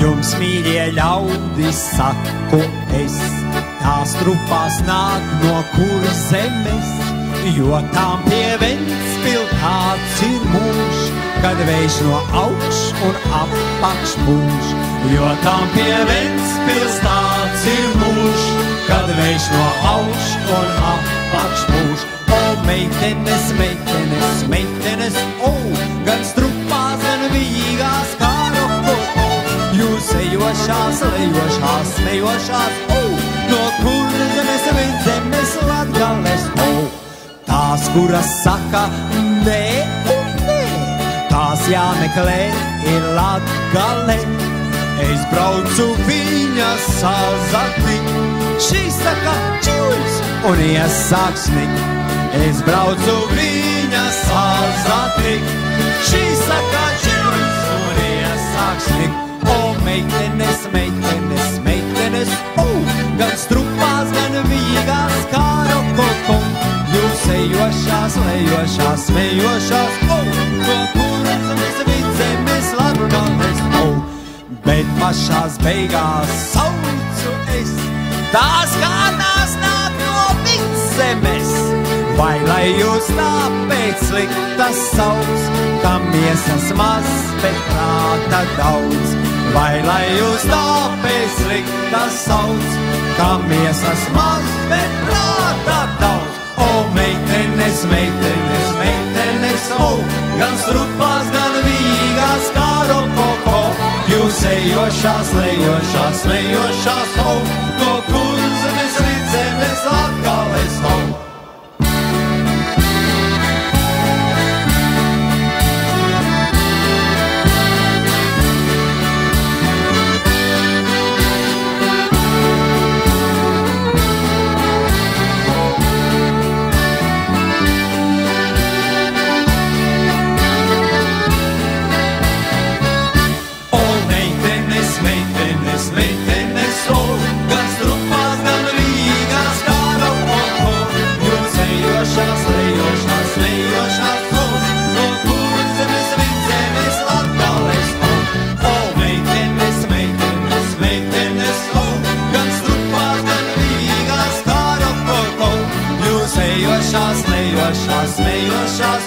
Jums, mīļie ļaudi, saku es, tās trupās nāk no kuras zemes, jo tām pie Ventspiltāts ir mūž, kad vējš no augš un apakš pūš. Jo tām pie Ventspiltāts ir mūž, kad vējš no augš un apakš pūš. O, meitenes, meitenes, meitenes, o, gan strupās, gan vīgās kā rokoko. Jūs ejošās, lejošās, smejošās, o, no kuras zemes, Vidzemes, Latgales, o. Tās, kuras saka nē un nē, tās jāmeklē ir Latgale. Es braucu viņas sazatikt, šī saka čuļs un iesāk snikt. Es braucu viņas sazatikt, šī saka čuļs un iesāk snikt. O, meitenes, meitenes, meitenes, o, gan strupās, gan vīgās kā rokoko. Jūs ejošās, lejošās, smejošās, o, no kuras zemes, Vidzemes, Latgales, o. Bet pašās beigās saucu es, tās kānās nāk no Vidzemes. Vai lai jūs tāpēc sliktas sauc, ka miesas maz, bet prāta daudz. Vai lai jūs tāpēc sliktas sauc, ka miesas maz, bet prāta daudz. O, meitenes, meitenes, meitenes, o, gan strupās, gan vīgās kā rokoko. Jūs ejošās, lejošās, smejošās, o, no kuras zemes, Vidzemes, Latgales, o. Lejošās, lejošās, smejošās,